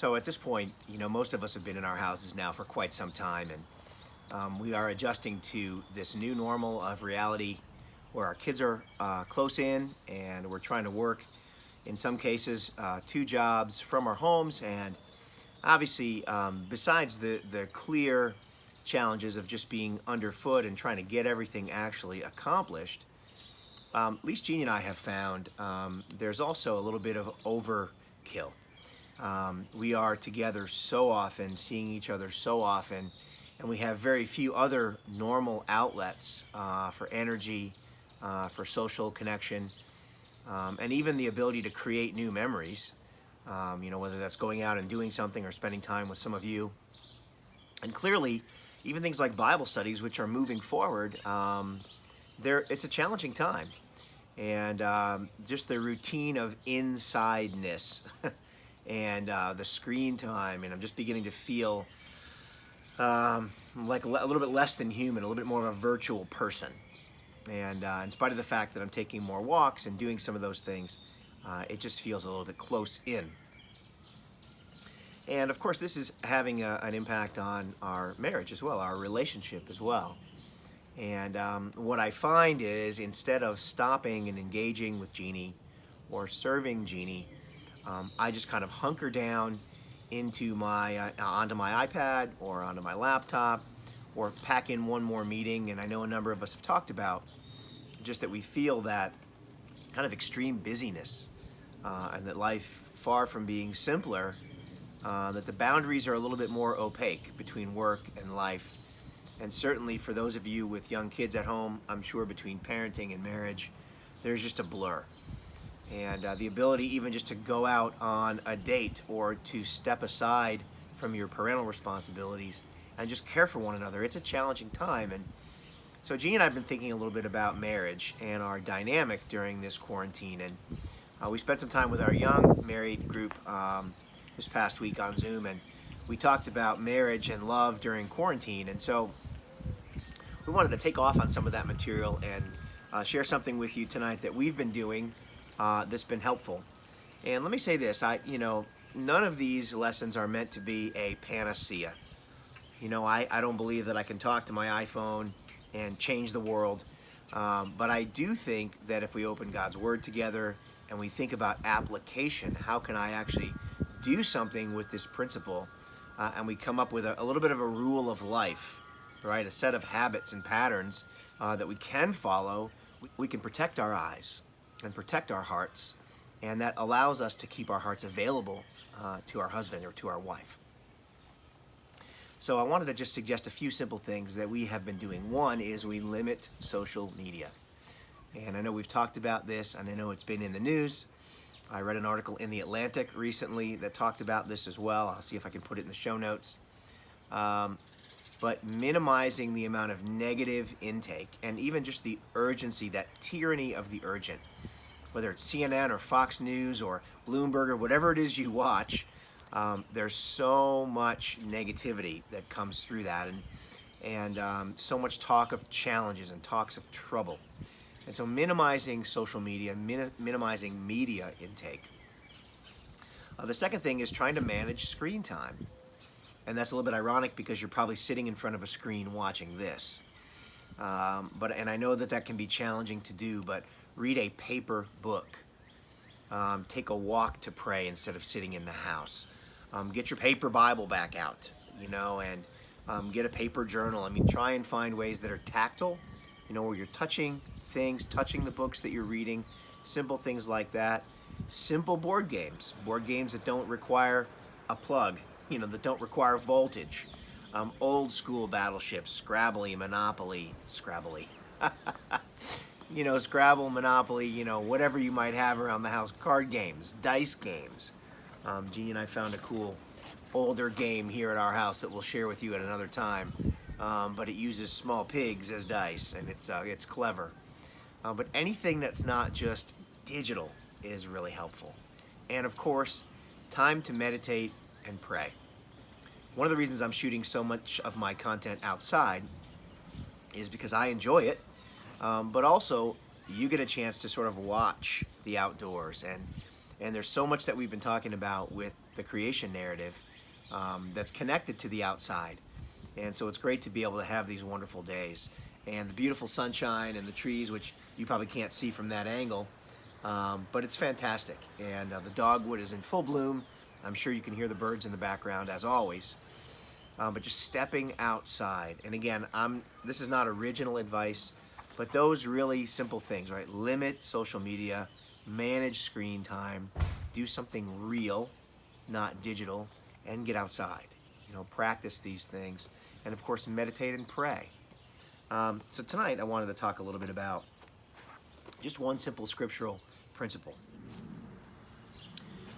So at this point, most of us have been in our houses now for quite some time, and we are adjusting to this new normal of reality where our kids are close in and we're trying to work, in some cases, two jobs from our homes. And obviously, besides the clear challenges of just being underfoot and trying to get everything actually accomplished, at least Jeannie and I have found there's also a little bit of overkill. We are together so often, seeing each other so often, and we have very few other normal outlets for energy, for social connection, and even the ability to create new memories, whether that's going out and doing something or spending time with some of you. And clearly, even things like Bible studies, which are moving forward, it's a challenging time. And just the routine of insideness and the screen time, and I'm just beginning to feel like a little bit less than human, a little bit more of a virtual person. And in spite of the fact that I'm taking more walks and doing some of those things, it just feels a little bit close in. And of course, this is having an impact on our marriage as well, our relationship as well. And what I find is, instead of stopping and engaging with Jeannie or serving Jeannie, I just kind of hunker down into onto my iPad or onto my laptop, or pack in one more meeting. And I know a number of us have talked about just that we feel that kind of extreme busyness, and that life, far from being simpler, that the boundaries are a little bit more opaque between work and life. And certainly for those of you with young kids at home, I'm sure between parenting and marriage, there's just a blur. And the ability even just to go out on a date or to step aside from your parental responsibilities and just care for one another, it's a challenging time. And so Jeannie and I have been thinking a little bit about marriage and our dynamic during this quarantine. And we spent some time with our young married group this past week on Zoom, and we talked about marriage and love during quarantine. And so we wanted to take off on some of that material and share something with you tonight that we've been doing that's been helpful. And let me say this, none of these lessons are meant to be a panacea. I don't believe that I can talk to my iPhone and change the world. But I do think that if we open God's Word together and we think about application, how can I actually do something with this principle? And we come up with a little bit of a rule of life, right? A set of habits and patterns that we can follow. We can protect our eyes and protect our hearts. And that allows us to keep our hearts available to our husband or to our wife. So I wanted to just suggest a few simple things that we have been doing. One is we limit social media. And I know we've talked about this, and I know it's been in the news. I read an article in The Atlantic recently that talked about this as well. I'll see if I can put it in the show notes. But minimizing the amount of negative intake and even just the urgency, that tyranny of the urgent, whether it's CNN or Fox News or Bloomberg or whatever it is you watch, there's so much negativity that comes through that, and so much talk of challenges and talks of trouble. And so minimizing social media, minimizing media intake. The second thing is trying to manage screen time. And that's a little bit ironic because you're probably sitting in front of a screen watching this. And I know that can be challenging to do, but read a paper book. Take a walk to pray instead of sitting in the house. Get your paper Bible back out, and get a paper journal. Try and find ways that are tactile, where you're touching things, touching the books that you're reading, simple things like that. Simple board games that don't require a plug, that don't require voltage. Old school battleships, Scrabble, Monopoly, Scrabble, Monopoly, whatever you might have around the house, card games, dice games. Jeannie and I found a cool older game here at our house that we'll share with you at another time. But it uses small pigs as dice, and it's clever. But anything that's not just digital is really helpful. And of course, time to meditate and pray. One of the reasons I'm shooting so much of my content outside is because I enjoy it, but also you get a chance to sort of watch the outdoors and And there's so much that we've been talking about with the creation narrative that's connected to the outside. And so it's great to be able to have these wonderful days. And the beautiful sunshine and the trees, which you probably can't see from that angle, but it's fantastic. And the dogwood is in full bloom. I'm sure you can hear the birds in the background, as always. But just stepping outside. And again, this is not original advice, but those really simple things, right? Limit social media, manage screen time, do something real, not digital, and get outside. Practice these things. And of course, meditate and pray. So tonight, I wanted to talk a little bit about just one simple scriptural principle.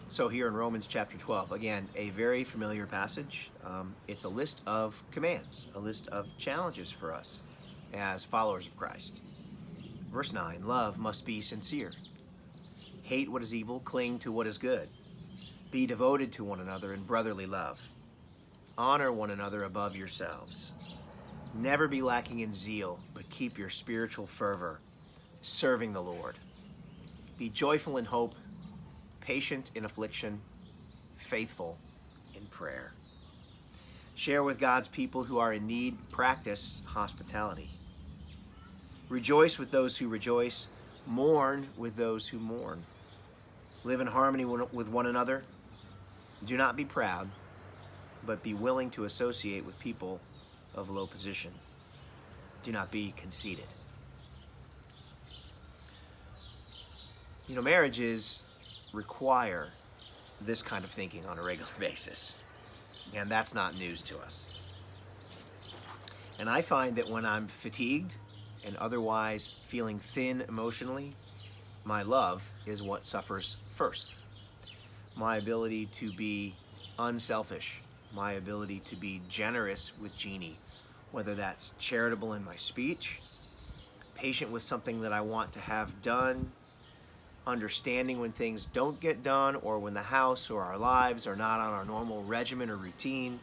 So here in Romans chapter 12, again, a very familiar passage. It's a list of commands, a list of challenges for us as followers of Christ. Verse 9, love must be sincere. Hate what is evil, cling to what is good. Be devoted to one another in brotherly love. Honor one another above yourselves. Never be lacking in zeal, but keep your spiritual fervor, serving the Lord. Be joyful in hope, patient in affliction, faithful in prayer. Share with God's people who are in need. Practice hospitality. Rejoice with those who rejoice. Mourn with those who mourn. Live in harmony with one another. Do not be proud, but be willing to associate with people of low position. Do not be conceited. Marriages require this kind of thinking on a regular basis, and that's not news to us. And I find that when I'm fatigued and otherwise feeling thin emotionally, my love is what suffers first. My ability to be unselfish, my ability to be generous with Jeannie, whether that's charitable in my speech, patient with something that I want to have done, understanding when things don't get done or when the house or our lives are not on our normal regimen or routine.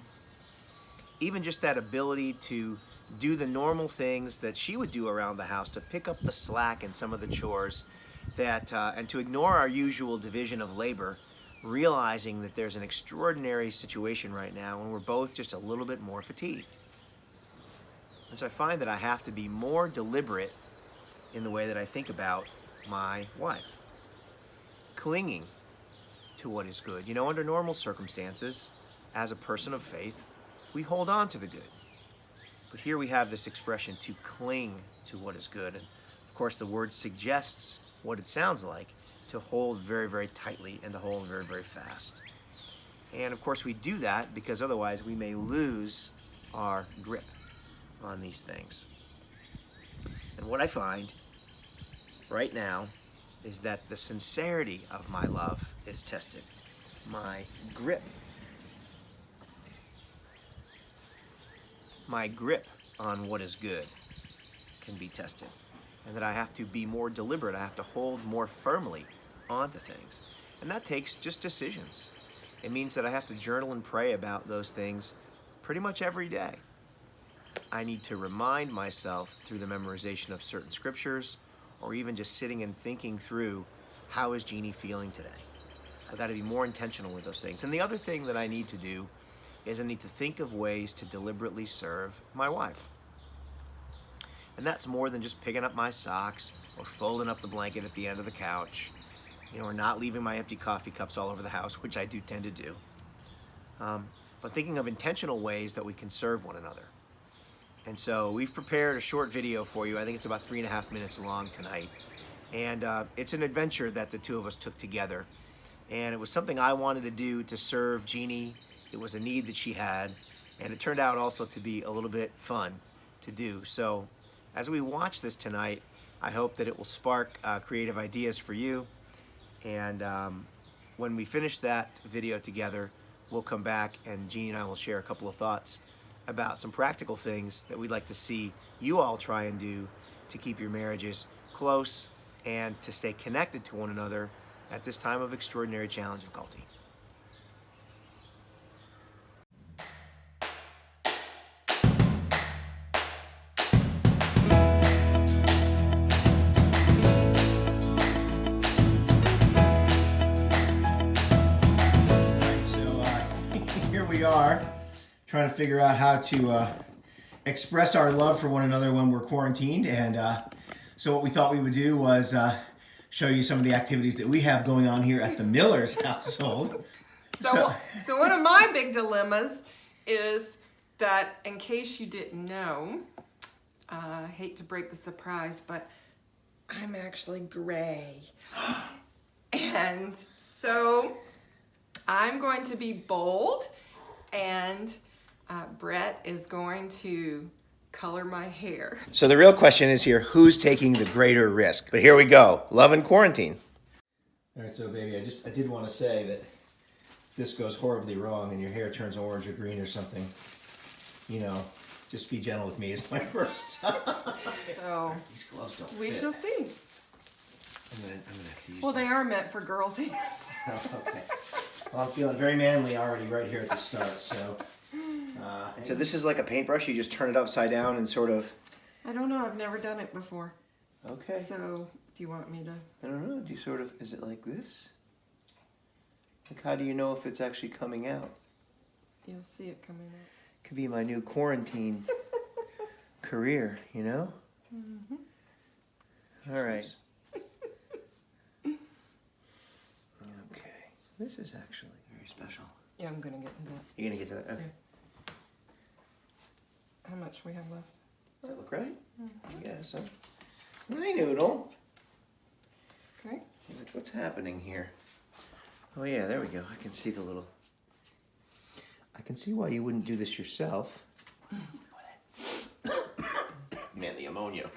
Even just that ability to do the normal things that she would do around the house, to pick up the slack in some of the chores, and to ignore our usual division of labor, realizing that there's an extraordinary situation right now and we're both just a little bit more fatigued. And so I find that I have to be more deliberate in the way that I think about my wife. Clinging to what is good. Under normal circumstances, as a person of faith, we hold on to the good. But here we have this expression to cling to what is good. And of course, the word suggests what it sounds like, to hold very, very tightly and to hold very, very fast. And of course, we do that because otherwise we may lose our grip on these things. And what I find right now is that the sincerity of my love is tested. My grip on what is good can be tested. And that I have to be more deliberate. I have to hold more firmly onto things. And that takes just decisions. It means that I have to journal and pray about those things pretty much every day. I need to remind myself through the memorization of certain scriptures, or even just sitting and thinking through, how is Jeannie feeling today? I've got to be more intentional with those things. And the other thing that I need to do is I need to think of ways to deliberately serve my wife. And that's more than just picking up my socks or folding up the blanket at the end of the couch, or not leaving my empty coffee cups all over the house, which I do tend to do. But thinking of intentional ways that we can serve one another. And so we've prepared a short video for you. I think it's about 3.5 minutes long tonight. And it's an adventure that the two of us took together. And it was something I wanted to do to serve Jeannie. It was a need that she had. And it turned out also to be a little bit fun to do. So as we watch this tonight, I hope that it will spark creative ideas for you. And when we finish that video together, we'll come back and Jeannie and I will share a couple of thoughts about some practical things that we'd like to see you all try and do to keep your marriages close and to stay connected to one another at this time of extraordinary challenge and difficulty. trying to figure out how to express our love for one another when we're quarantined. And so what we thought we would do was show you some of the activities that we have going on here at the Miller's household. So one of my big dilemmas is that, in case you didn't know, I hate to break the surprise, but I'm actually gray. And so I'm going to be bold, and Brett is going to color my hair. So the real question is here, who's taking the greater risk? But here we go, love and quarantine. All right, so baby, I did want to say that if this goes horribly wrong and your hair turns orange or green or something, you know, just be gentle with me. It's my first time. So These gloves don't we fit. shall see. I'm gonna have to use Well, them. they are meant for girls' hands. Oh, okay. Well, I'm feeling very manly already right here at the start. So this is like a paintbrush. You just turn it upside down and sort of. I don't know. I've never done it before. Okay. So do you want me to? I don't know. Do you sort of? Is it like this? Like, how do you know if it's actually coming out? You'll see it coming out. Could be my new quarantine career, you know? Mm-hmm. All right. Okay. This is actually very special. Yeah, I'm gonna get to that. You're gonna get to that? Okay. How much we have left? That look right? Yeah, so. Hi, Noodle. Okay. He's like, what's happening here? Oh yeah, there we go. I can see the little. I can see why you wouldn't do this yourself. Man, the ammonia.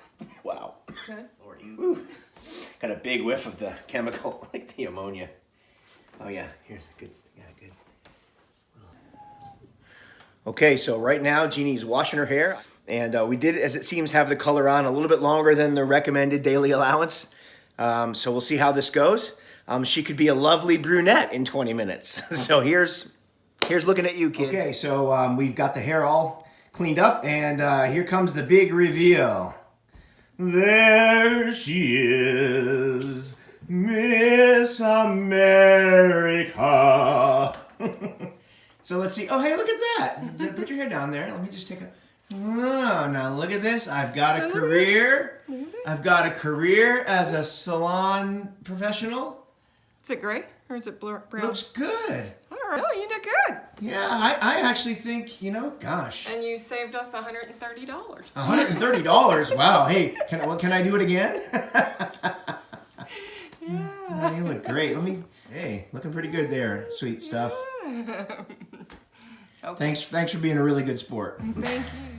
Wow. Okay. Lordy. Woo. Got a big whiff of the chemical, like the ammonia. Oh yeah, here's a good. Okay, so right now Jeannie's washing her hair, and we did, as it seems, have the color on a little bit longer than the recommended daily allowance. So we'll see how this goes. She could be a lovely brunette in 20 minutes. So here's looking at you, kid. Okay, so we've got the hair all cleaned up, and here comes the big reveal. There she is, Miss America. So let's see. Oh, hey, look at that. Put your hair down there. Let me just take a... Oh, now look at this. I've got a career. I've got a career as a salon professional. Is it gray or is it brown? Looks good. All right. Oh, you did good. Yeah, I actually think, you know, gosh. And you saved us $130. $130? Wow. Hey, can I do it again? Yeah. You look great. Hey, looking pretty good there. Sweet stuff. Okay. Thanks for being a really good sport. Thank you.